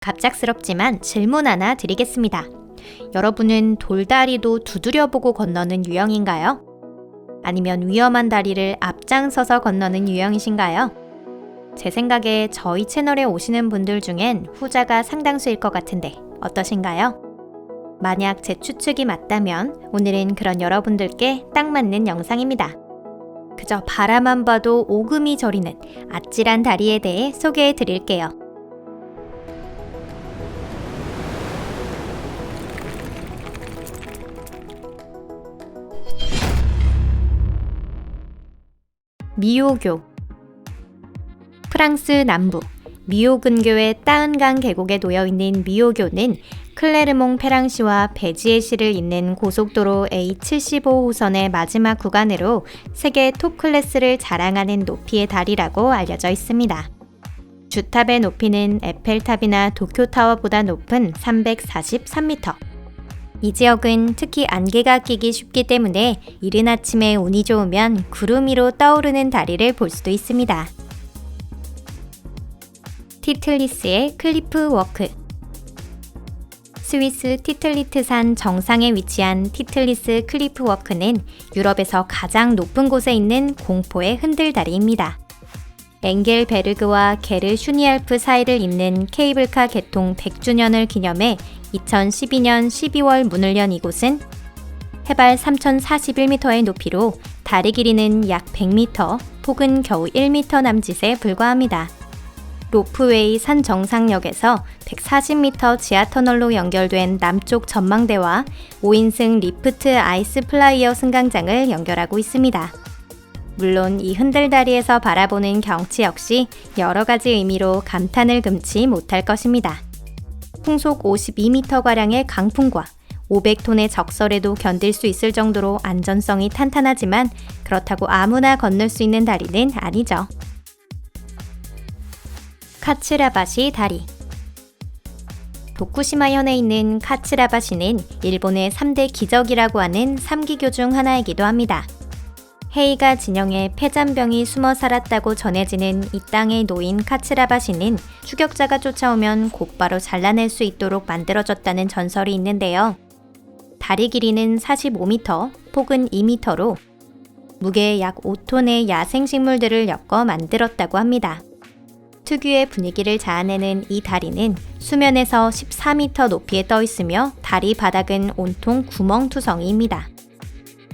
갑작스럽지만 질문 하나 드리겠습니다. 여러분은 돌다리도 두드려보고 건너는 유형인가요? 아니면 위험한 다리를 앞장서서 건너는 유형이신가요? 제 생각에 저희 채널에 오시는 분들 중엔 후자가 상당수일 것 같은데 어떠신가요? 만약 제 추측이 맞다면 오늘은 그런 여러분들께 딱 맞는 영상입니다. 그저 바라만 봐도 오금이 저리는 아찔한 다리에 대해 소개해 드릴게요. 미오교. 프랑스 남부 미오 근교의 따은강 계곡에 놓여있는 미오교는 클레르몽 페랑시와 베지에시를 잇는 고속도로 A75호선의 마지막 구간으로 세계 톱 클래스를 자랑하는 높이의 다리라고 알려져 있습니다. 주탑의 높이는 에펠탑이나 도쿄타워보다 높은 343m. 이 지역은 특히 안개가 끼기 쉽기 때문에 이른 아침에 운이 좋으면 구름 위로 떠오르는 다리를 볼 수도 있습니다. 티틀리스의 클리프 워크. 스위스 티틀리트산 정상에 위치한 티틀리스 클리프 워크는 유럽에서 가장 높은 곳에 있는 공포의 흔들다리입니다. 엥겔베르그와 게르 슈니알프 사이를 잇는 케이블카 개통 100주년을 기념해 2012년 12월 문을 연 이곳은 해발 3041m의 높이로 다리 길이는 약 100m, 폭은 겨우 1m 남짓에 불과합니다. 로프웨이 산 정상역에서 140m 지하터널로 연결된 남쪽 전망대와 5인승 리프트 아이스 플라이어 승강장을 연결하고 있습니다. 물론 이 흔들다리에서 바라보는 경치 역시 여러 가지 의미로 감탄을 금치 못할 것입니다. 풍속 52m가량의 강풍과 500톤의 적설에도 견딜 수 있을 정도로 안전성이 탄탄하지만 그렇다고 아무나 건널 수 있는 다리는 아니죠. 카츠라바시 다리. 도쿠시마현에 있는 카츠라바시는 일본의 3대 기적이라고 하는 3기교 중 하나이기도 합니다. 헤이가 진영에 폐잔병이 숨어 살았다고 전해지는 이 땅에 놓인 카츠라바시는 추격자가 쫓아오면 곧바로 잘라낼 수 있도록 만들어졌다는 전설이 있는데요. 다리 길이는 45m, 폭은 2m로 무게 약 5톤의 야생식물들을 엮어 만들었다고 합니다. 특유의 분위기를 자아내는 이 다리는 수면에서 14m 높이에 떠 있으며 다리 바닥은 온통 구멍투성이입니다.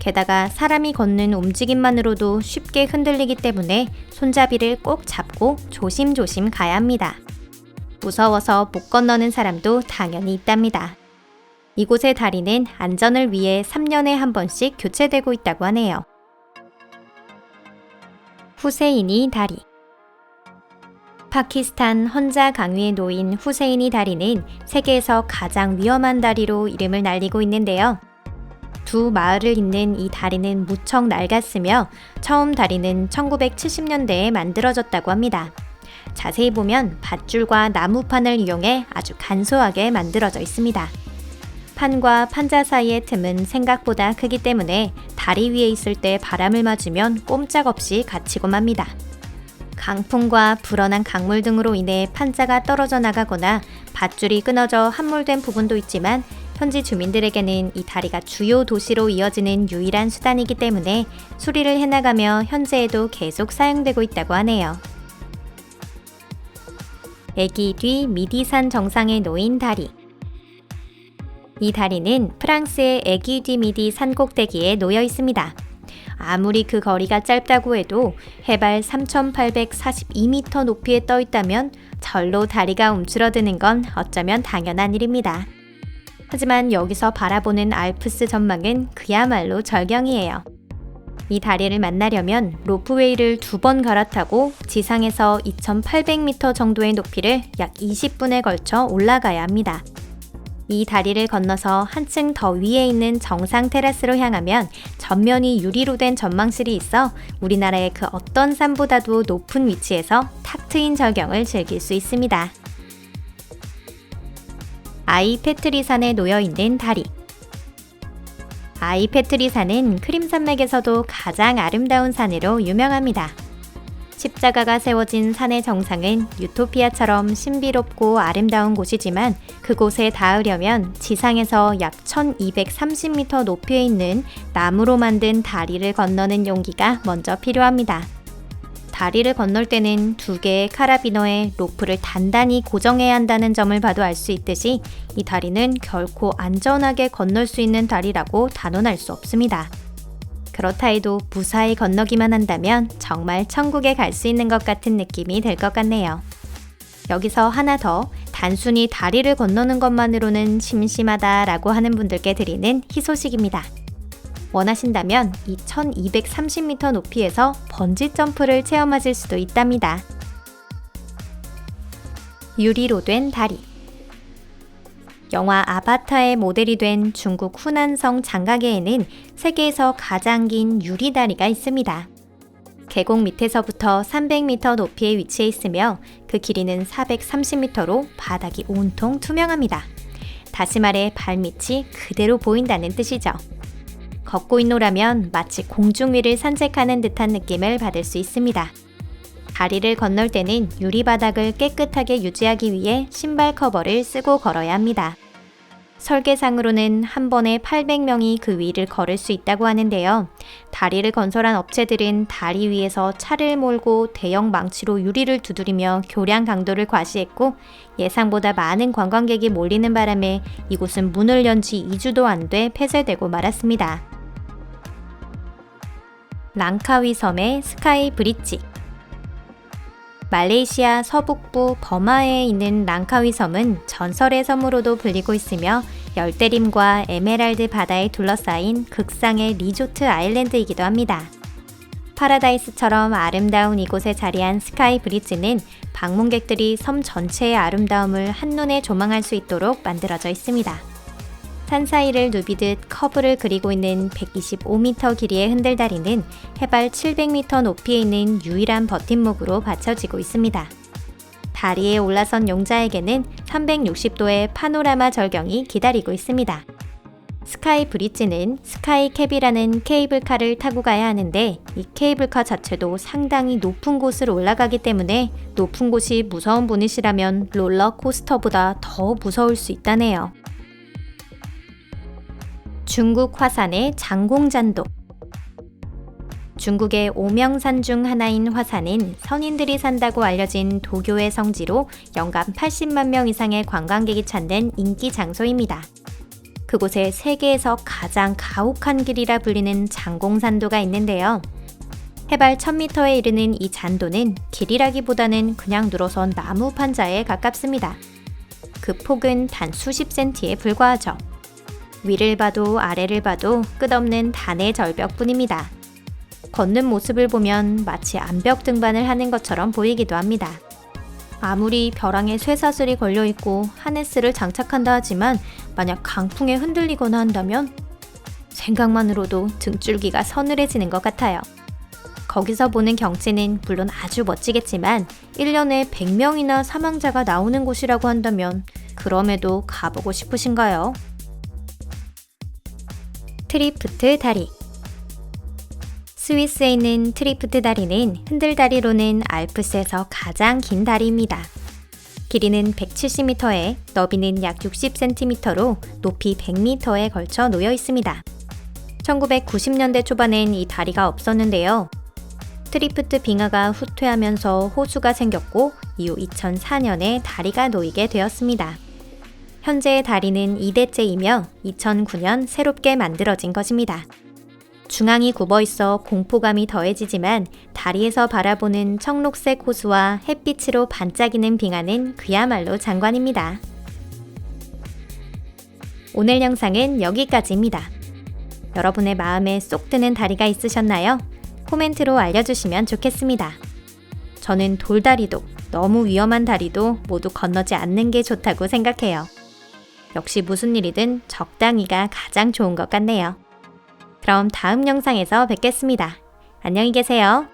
게다가 사람이 걷는 움직임만으로도 쉽게 흔들리기 때문에 손잡이를 꼭 잡고 조심조심 가야 합니다. 무서워서 못 건너는 사람도 당연히 있답니다. 이곳의 다리는 안전을 위해 3년에 한 번씩 교체되고 있다고 하네요. 후세이니 다리. 파키스탄 헌자 강위에 놓인 후세이니 다리는 세계에서 가장 위험한 다리로 이름을 날리고 있는데요. 두 마을을 잇는 이 다리는 무척 낡았으며 처음 다리는 1970년대에 만들어졌다고 합니다. 자세히 보면 밧줄과 나무판을 이용해 아주 간소하게 만들어져 있습니다. 판과 판자 사이의 틈은 생각보다 크기 때문에 다리 위에 있을 때 바람을 맞으면 꼼짝없이 갇히고 맙니다. 강풍과 불어난 강물 등으로 인해 판자가 떨어져 나가거나 밧줄이 끊어져 함몰된 부분도 있지만 현지 주민들에게는 이 다리가 주요 도시로 이어지는 유일한 수단이기 때문에 수리를 해나가며 현재에도 계속 사용되고 있다고 하네요. 애기 뒤 미디산 정상에 놓인 다리. 이 다리는 프랑스의 애기 뒤 미디 산꼭대기에 놓여 있습니다. 아무리 그 거리가 짧다고 해도 해발 3,842m 높이에 떠 있다면 절로 다리가 움츠러드는 건 어쩌면 당연한 일입니다. 하지만 여기서 바라보는 알프스 전망은 그야말로 절경이에요. 이 다리를 만나려면 로프웨이를 2번 갈아타고 지상에서 2,800m 정도의 높이를 약 20분에 걸쳐 올라가야 합니다. 이 다리를 건너서 한층 더 위에 있는 정상 테라스로 향하면 전면이 유리로 된 전망실이 있어 우리나라의 그 어떤 산보다도 높은 위치에서 탁 트인 절경을 즐길 수 있습니다. 아이페트리산에 놓여있는 다리. 아이페트리산은 크림산맥에서도 가장 아름다운 산으로 유명합니다. 십자가가 세워진 산의 정상은 유토피아처럼 신비롭고 아름다운 곳이지만 그곳에 닿으려면 지상에서 약 1230m 높이에 있는 나무로 만든 다리를 건너는 용기가 먼저 필요합니다. 다리를 건널 때는 두 개의 카라비너에 로프를 단단히 고정해야 한다는 점을 봐도 알 수 있듯이 이 다리는 결코 안전하게 건널 수 있는 다리라고 단언할 수 없습니다. 그렇다 해도 무사히 건너기만 한다면 정말 천국에 갈 수 있는 것 같은 느낌이 들 것 같네요. 여기서 하나 더, 단순히 다리를 건너는 것만으로는 심심하다라고 하는 분들께 드리는 희소식입니다. 원하신다면 이 1230m 높이에서 번지 점프를 체험하실 수도 있답니다. 유리로 된 다리. 영화 아바타의 모델이 된 중국 후난성 장가계에는 세계에서 가장 긴 유리다리가 있습니다. 계곡 밑에서부터 300m 높이에 위치해 있으며 그 길이는 430m로 바닥이 온통 투명합니다. 다시 말해 발밑이 그대로 보인다는 뜻이죠. 걷고 있노라면 마치 공중 위를 산책하는 듯한 느낌을 받을 수 있습니다. 다리를 건널 때는 유리바닥을 깨끗하게 유지하기 위해 신발 커버를 쓰고 걸어야 합니다. 설계상으로는 한 번에 800명이 그 위를 걸을 수 있다고 하는데요. 다리를 건설한 업체들은 다리 위에서 차를 몰고 대형 망치로 유리를 두드리며 교량 강도를 과시했고 예상보다 많은 관광객이 몰리는 바람에 이곳은 문을 연 지 2주도 안 돼 폐쇄되고 말았습니다. 랑카위 섬의 스카이 브릿지. 말레이시아 서북부 버마에 있는 랑카위 섬은 전설의 섬으로도 불리고 있으며 열대림과 에메랄드 바다에 둘러싸인 극상의 리조트 아일랜드이기도 합니다. 파라다이스처럼 아름다운 이곳에 자리한 스카이 브릿지는 방문객들이 섬 전체의 아름다움을 한눈에 조망할 수 있도록 만들어져 있습니다. 산 사이를 누비듯 커브를 그리고 있는 125m 길이의 흔들다리는 해발 700m 높이에 있는 유일한 버팀목으로 받쳐지고 있습니다. 다리에 올라선 용자에게는 360도의 파노라마 절경이 기다리고 있습니다. 스카이 브릿지는 스카이캡이라는 케이블카를 타고 가야 하는데 이 케이블카 자체도 상당히 높은 곳을 올라가기 때문에 높은 곳이 무서운 분이시라면 롤러코스터보다 더 무서울 수 있다네요. 중국 화산의 장공잔도. 중국의 오명산 중 하나인 화산은 선인들이 산다고 알려진 도교의 성지로 연간 80만 명 이상의 관광객이 찾는 인기 장소입니다. 그곳에 세계에서 가장 가혹한 길이라 불리는 장공산도가 있는데요. 해발 1000m에 이르는 이 잔도는 길이라기보다는 그냥 늘어선 나무 판자에 가깝습니다. 그 폭은 단 수십 센티에 불과하죠. 위를 봐도 아래를 봐도 끝없는 단의 절벽뿐입니다. 걷는 모습을 보면 마치 암벽 등반을 하는 것처럼 보이기도 합니다. 아무리 벼랑에 쇠사슬이 걸려있고 하네스를 장착한다 하지만 만약 강풍에 흔들리거나 한다면 생각만으로도 등줄기가 서늘해지는 것 같아요. 거기서 보는 경치는 물론 아주 멋지겠지만 1년에 100명이나 사망자가 나오는 곳이라고 한다면 그럼에도 가보고 싶으신가요? 트리프트 다리. 스위스에 있는 트리프트 다리는 흔들다리로는 알프스에서 가장 긴 다리입니다. 길이는 170m에 너비는 약 60cm로 높이 100m에 걸쳐 놓여 있습니다. 1990년대 초반엔 이 다리가 없었는데요. 트리프트 빙하가 후퇴하면서 호수가 생겼고 이후 2004년에 다리가 놓이게 되었습니다. 현재의 다리는 2대째이며 2009년 새롭게 만들어진 것입니다. 중앙이 굽어 있어 공포감이 더해지지만 다리에서 바라보는 청록색 호수와 햇빛으로 반짝이는 빙하는 그야말로 장관입니다. 오늘 영상은 여기까지입니다. 여러분의 마음에 쏙 드는 다리가 있으셨나요? 코멘트로 알려주시면 좋겠습니다. 저는 돌다리도 너무 위험한 다리도 모두 건너지 않는 게 좋다고 생각해요. 역시 무슨 일이든 적당히가 가장 좋은 것 같네요. 그럼 다음 영상에서 뵙겠습니다. 안녕히 계세요.